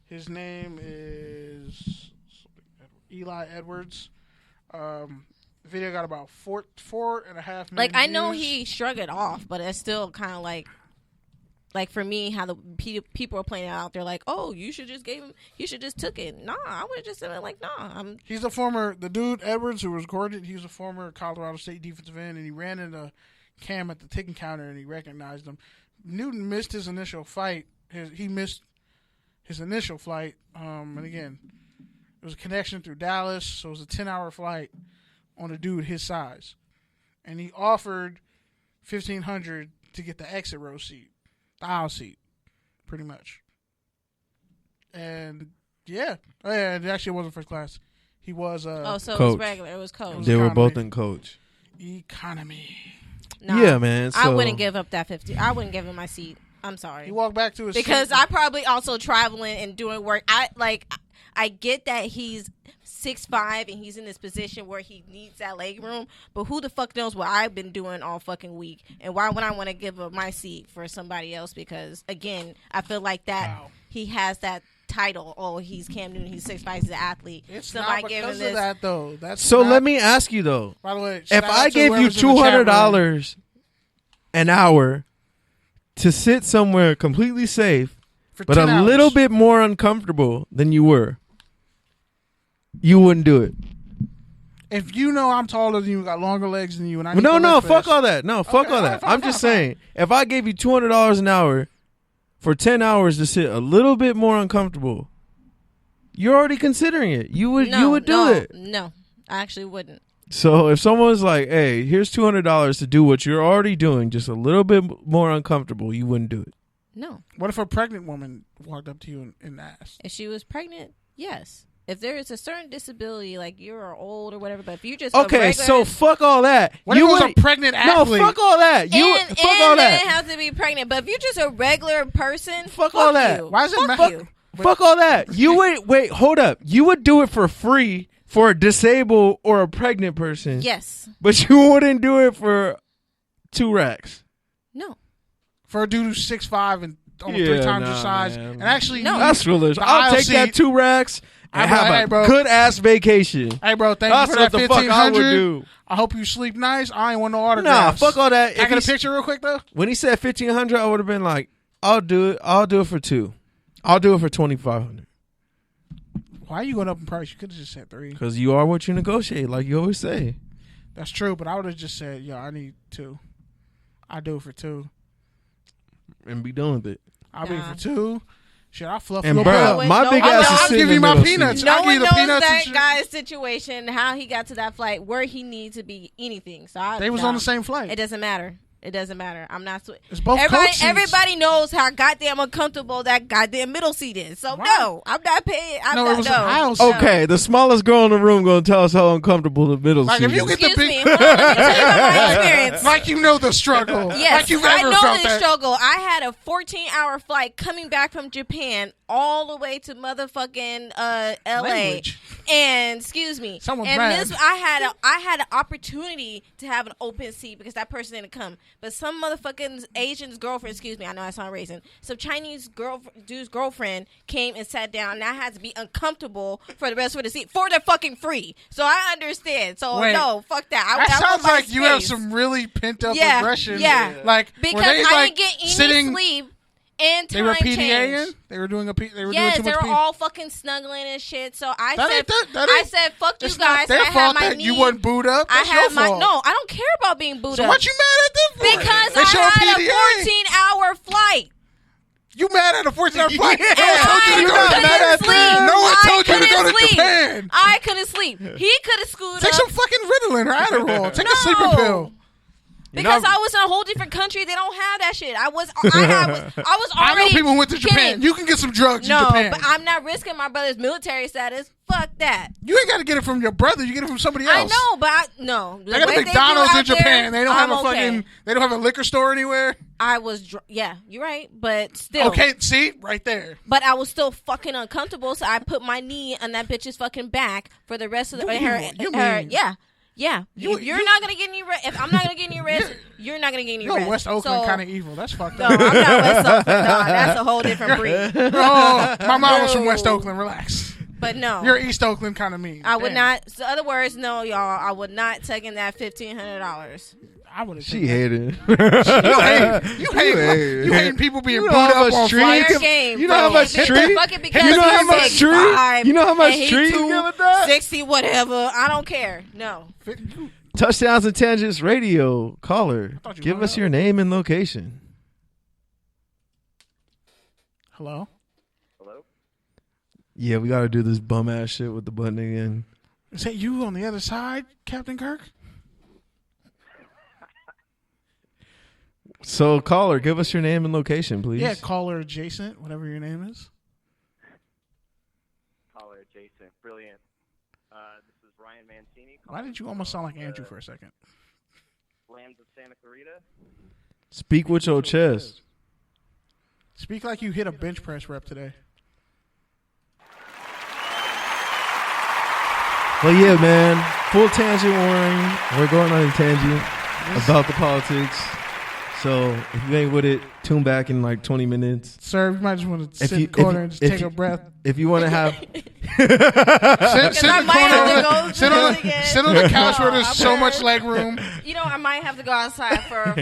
His name is Eli Edwards. Video got about 4.5 million Like, I know views. he shrugged it off, but it's still kind of like for me, how the people are playing it out. They're like, oh, you should just took it. Nah, I would have just said like, nah. He's the dude Edwards who was recorded. He was a former Colorado State defensive end, and he ran into Cam at the ticking counter, and he recognized him. Newton missed his initial fight. He missed his initial flight. And again, it was a connection through Dallas, so it was a 10-hour flight on a dude his size, and he offered $1,500 to get the exit row seat, the aisle seat, pretty much. And it actually wasn't first class. He was so coach. It was regular. It was coach. They were both in coach. Economy. Nah, yeah, man. So. I wouldn't give up that 50. I wouldn't give him my seat. I'm sorry. He walked back to his because seat. I probably also traveling and doing work. I get that he's 6'5" and he's in this position where he needs that leg room, but who the fuck knows what I've been doing all fucking week, and why would I want to give up my seat for somebody else? Because again, I feel like that he has that title. Oh, he's Cam Newton. He's 6'5". He's an athlete. It's somebody not giving because this. of that though. That's so. not, Let me ask you though. By the way, if I gave you $200 an hour to sit somewhere completely safe, but a little bit more uncomfortable than you were, you wouldn't do it. If you know I'm taller than you, got longer legs than you, and I fuck all that. No, fuck all that. I'm just saying, if I gave you $200 an hour for 10 hours to sit a little bit more uncomfortable, you're already considering it. You would do it. No, I actually wouldn't. So if someone's like, hey, here's $200 to do what you're already doing, just a little bit more uncomfortable, you wouldn't do it. No. What if a pregnant woman walked up to you and asked? If she was pregnant, yes. If there is a certain disability, like you're old or whatever, but if you just okay, so fuck all that. What if it was a pregnant athlete? No, fuck all that. Fuck all that. They didn't have to be pregnant, but if you're just a regular person, fuck all that. You. Why is it fuck you? Fuck all that. You would wait. Hold up. You would do it for free for a disabled or a pregnant person. Yes, but you wouldn't do it for $2. No, for a dude who's 6'5" and almost 3 times your size, man. And actually, no, that's foolish. I'll take that $2 and have a good ass vacation. Hey, bro, thank you for that $1,500. I hope you sleep nice. I ain't want no autographs. Nah, fuck all that. Can I get a picture real quick though? When he said $1,500, I would have been like, I'll do it. I'll do it for $2. I'll do it for $2,500. Why are you going up in price? You could have just said $3. Because you are what you negotiate, like you always say. That's true, but I would have just said, yo, I need $2. I do it for $2. And be done with it. I'll be for $2. Shit, I'll fluff and you bro, my big ass is I'll give you my peanuts. No one knows that guy's situation, how he got to that flight, where he needs to be, anything. So they was on the same flight. It doesn't matter. It doesn't matter. I'm not. It's both everybody knows how goddamn uncomfortable that goddamn middle seat is. So no, I'm not paying. Okay, the smallest girl in the room gonna tell us how uncomfortable the middle seat is. If you get Excuse me, hold on, let me tell you about my experience. Like you know the struggle. Yes, like you've ever I know felt the that. struggle. I had a 14-hour flight coming back from Japan all the way to motherfucking LA. Language. And excuse me. Someone's and mad. this I had an opportunity to have an open seat because that person didn't come. But some motherfucking Asian's girlfriend, excuse me, I know I sound racist. Some Chinese dude's girlfriend came and sat down, and I had to be uncomfortable for the rest of the seat for the fucking free. So I understand. So no, fuck that. That sounds like you have some really pent up aggression. Yeah. Like because I didn't get any sleep. And they were time PDAing? change. They were doing doing too much Yes, they were all fucking snuggling and shit. So I said, fuck you it's guys. Not their I had fault my that knee. you wasn't booed up. That's your fault. No, I don't care about being booed up. So what you mad at them for? Because they I had a 14-hour flight. You mad at a 14-hour flight? And I couldn't sleep. No one told you to go to Japan. I couldn't sleep. He could have screwed up. Take some fucking Ritalin or Adderall. Take a sleeping pill. Because I was in a whole different country, they don't have that shit. I was already. I know people who went to Japan. You can get some drugs in Japan. No, but I'm not risking my brother's military status. Fuck that. You ain't got to get it from your brother. You get it from somebody else. I know, but no. They got a McDonald's in Japan. They don't have a fucking. They don't have a liquor store anywhere. I was. Yeah, you're right, but still. Okay, see right there. But I was still fucking uncomfortable, so I put my knee on that bitch's fucking back for the rest of the. Yeah. Yeah, if you're not gonna get any rest, if I'm not gonna get any rest, you're not gonna get any rest. You're West Oakland kind of evil. That's fucked up. No, I'm not West Oakland. No, that's a whole different breed. Oh, my mom was from West Oakland. Relax. But no, you're East Oakland kind of mean. I would not. So other words, no, y'all. I would not take in that $1,500. I would have. She hated. You hate people being booed up on flights. You know how much treat? You know how much treat? You know how much treat you give with that? 60, whatever. I don't care. No. Touchdowns and Tangents Radio caller. Give us your name and location. Hello. Hello. Yeah, we got to do this bum ass shit with the button again. Is that you on the other side, Captain Kirk? So, caller, give us your name and location, please. Yeah, caller adjacent, whatever your name is. Caller adjacent, brilliant. This is Ryan Mancini. Why did you almost sound like Andrew for a second? Lambs of Santa Clarita. Speak with your chest. Speak like you hit a bench press rep today. Well, yeah, man. Full tangent warning. We're going on a tangent about the politics. So if you ain't with it, tune back in like 20 minutes. Sir, you might just want to sit in the corner and just take a breath. If you want to have... sit in the couch where there's so much leg room. You know, I might have to go outside for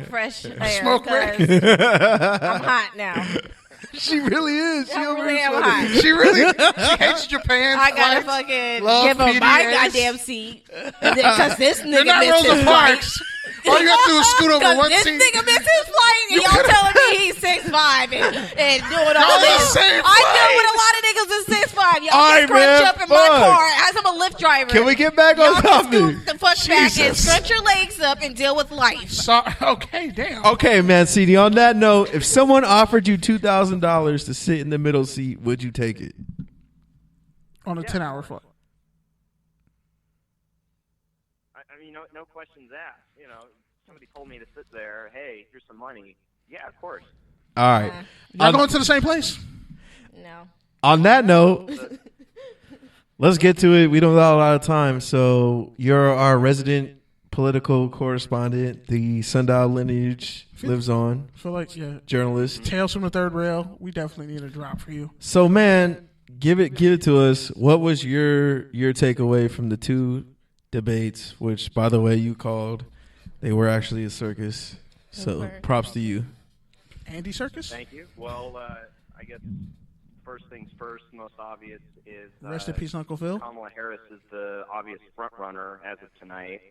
fresh air. Smoke break. I'm hot now. She really is. She really am hot. She hates Japan. I gotta fucking give her my goddamn seat. Because this nigga not missed Rosa his Parks. flight. All you have to do is scoot over one this seat. This nigga missed his flight and y'all telling me he's 6'5" and doing all this. I deal with a lot of niggas that's 6'5". Y'all just scrunch up in my car as I'm a Lyft driver. Can we get back on topic? Scoot the fuck back and scrunch your legs up and deal with life. Okay, damn. Okay, man, CD, on that note, if someone offered you $2,000 to sit in the middle seat, would you take it? On a 10-hour flight. I mean, no questions asked. You know, somebody told me to sit there. Hey, here's some money. Yeah, of course. All right. Y'all going to the same place? No. On that note, let's get to it. We don't have a lot of time. So you're our resident political correspondent. The Sundial lineage lives on. I feel like, yeah. Journalist. Tales from the Third Rail. We definitely need a drop for you. So, man, give it to us. What was your takeaway from the two debates, which, by the way, you called? They were actually a circus. So props to you. Andy Circus? Thank you. Well, I guess first things first, most obvious is rest in peace, Uncle Phil. Kamala Harris is the obvious front runner as of tonight.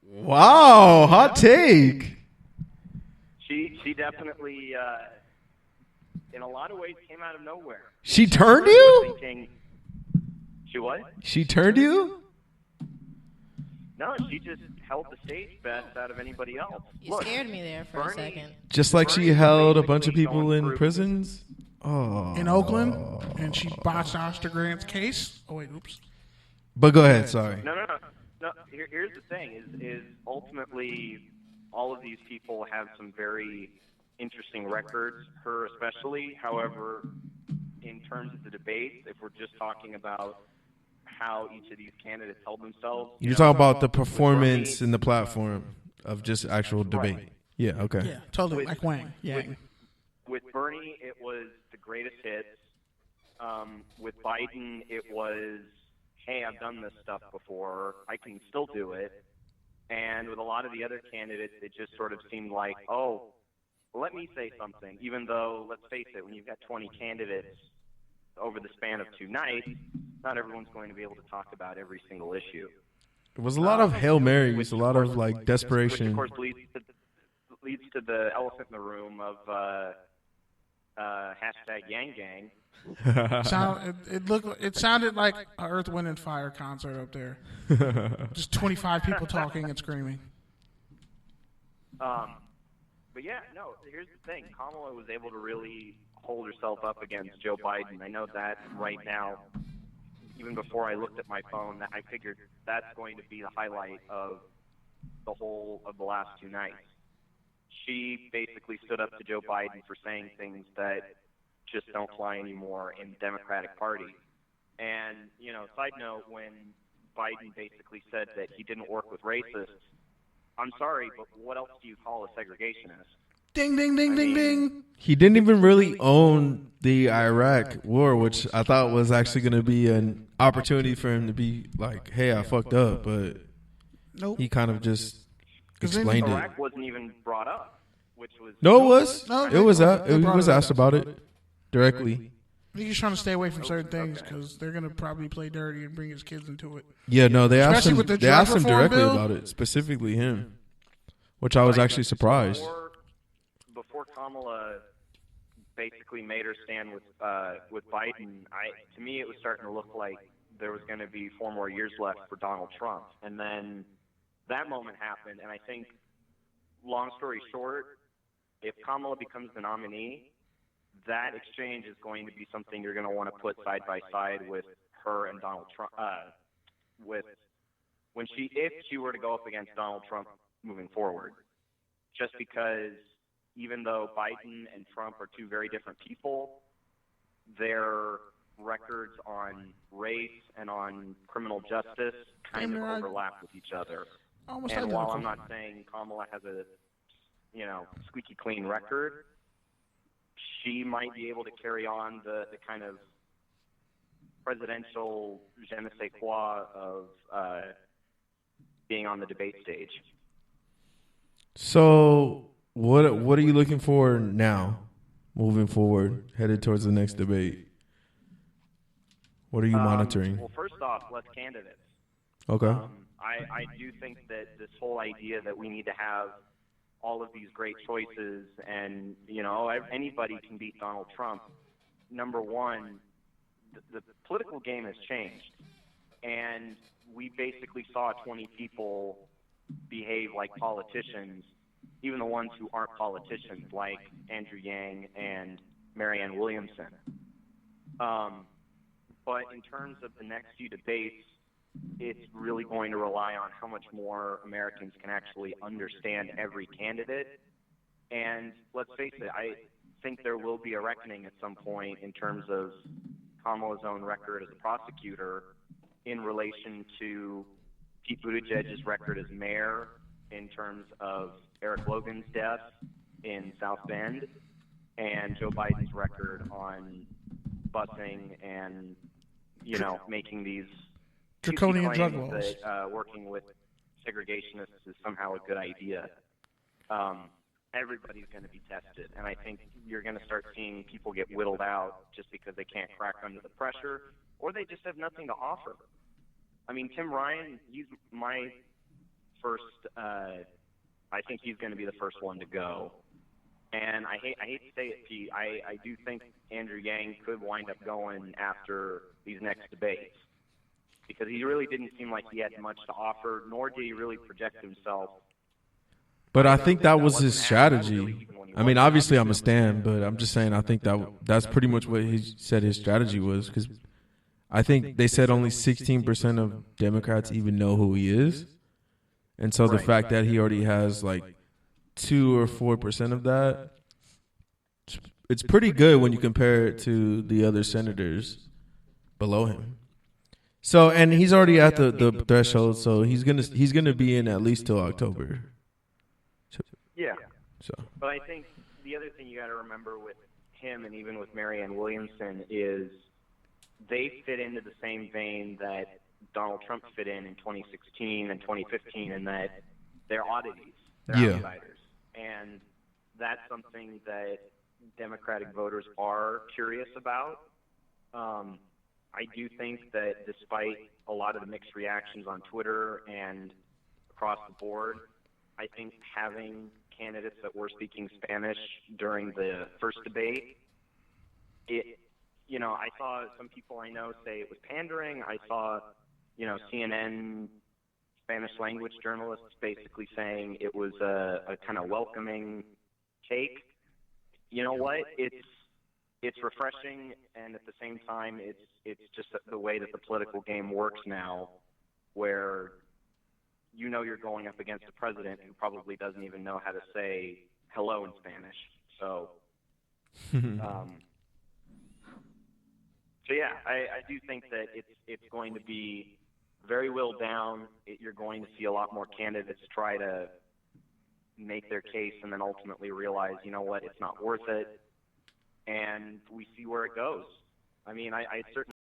Wow, hot take. She definitely, in a lot of ways, came out of nowhere. She turned you? She what? She turned you? No, she just held the stage best out of anybody else. You scared me there for a second. Just like she held a bunch of people in prisons? Oh. In Oakland, and she botched Oscar Grant's case. Oh, wait, oops. But go ahead, sorry. No. Here's the thing: is ultimately all of these people have some very interesting records. Her especially. However, in terms of the debates, if we're just talking about how each of these candidates held themselves, you're talking about the performance and the platform of just actual debate. Right. Yeah. Okay. Yeah. Totally. Like Wang. Yeah. With Bernie, it was the greatest hits. With Biden, it was, hey, I've done this stuff before. I can still do it. And with a lot of the other candidates, it just sort of seemed like, oh, let me say something. Even though, let's face it, when you've got 20 candidates over the span of 2 nights, not everyone's going to be able to talk about every single issue. It was a lot of Hail Marys, a lot of like desperation. Which of course leads to the elephant in the room of hashtag Yang Gang. It sounded like an Earth, Wind, and Fire concert up there. Just 25 people talking and screaming. But yeah, no, here's the thing. Kamala was able to really hold herself up against Joe Biden. I know that right now, even before I looked at my phone, that I figured that's going to be the highlight of the whole of the last 2 nights. She basically stood up to Joe Biden for saying things that just don't fly anymore in the Democratic Party. And, you know, side note, when Biden basically said that he didn't work with racists. I'm sorry, but what else do you call a segregationist? Ding, ding, ding, ding, ding. He didn't even really own the Iraq war, which I thought was actually going to be an opportunity for him to be like, hey, I fucked up. But Nope. he kind of just explained it. Iraq wasn't even brought up, which was... No, it was. No, It was asked up. about it directly. He's just trying to stay away from certain things because they're going to probably play dirty and bring his kids into it. Yeah, no, they asked Especially him. with the They asked him drug reform directly bill. about it, specifically him, which I was actually surprised. Before Kamala basically made her stand with Biden, to me it was starting to look like there was going to be 4 more years left for Donald Trump, and then that moment happened, and I think, long story short, if Kamala becomes the nominee, that exchange is going to be something you're going to want to put side by side with her and Donald Trump. If she were to go up against Donald Trump moving forward, just because even though Biden and Trump are 2 very different people, their records on race and on criminal justice kind of overlap with each other. Almost and while identical. I'm not saying Kamala has a squeaky clean record, she might be able to carry on the kind of presidential je ne sais quoi of being on the debate stage. So, what are you looking for now, moving forward, headed towards the next debate? What are you monitoring? Well, first off, less candidates. Okay. I do think that this whole idea that we need to have all of these great choices and, anybody can beat Donald Trump. Number one, the political game has changed. And we basically saw 20 people behave like politicians, even the ones who aren't politicians, like Andrew Yang and Marianne Williamson. But in terms of the next few debates, it's really going to rely on how much more Americans can actually understand every candidate. And let's face it, I think there will be a reckoning at some point in terms of Kamala's own record as a prosecutor in relation to Pete Buttigieg's record as mayor, in terms of Eric Logan's death in South Bend, and Joe Biden's record on busing and, making these Draconian drug claims laws. that working with segregationists is somehow a good idea. Everybody's going to be tested, and I think you're going to start seeing people get whittled out just because they can't crack under the pressure, or they just have nothing to offer. I mean, Tim Ryan, he's my first. I think he's going to be the first one to go. And I hate to say it, Pete. I do think Andrew Yang could wind up going after these next debates, because he really didn't seem like he had much to offer, nor did he really project himself. But I think that was his strategy. I mean, obviously I'm a stan, but I'm just saying I think that's pretty much what he said his strategy was, because I think they said only 16% of Democrats even know who he is. And so the fact that he already has like 2 or 4% of that, it's pretty good when you compare it to the other senators below him. So, and he's already at the threshold, so he's gonna be in at least till October. Yeah. So, but I think the other thing you got to remember with him and even with Marianne Williamson is they fit into the same vein that Donald Trump fit in 2016 and 2015, in that they're oddities, they're outsiders, and that's something that Democratic voters are curious about. I do think that despite a lot of the mixed reactions on Twitter and across the board, I think having candidates that were speaking Spanish during the first debate, I saw some people I know say it was pandering. I saw, CNN Spanish language journalists basically saying it was a kind of welcoming take. You know what? It's refreshing, and at the same time, it's just the way that the political game works now, where you're going up against a president who probably doesn't even know how to say hello in Spanish. So, I do think that it's going to be very whittled down. You're going to see a lot more candidates try to make their case and then ultimately realize, you know what, it's not worth it. And we see where it goes. I mean, I certainly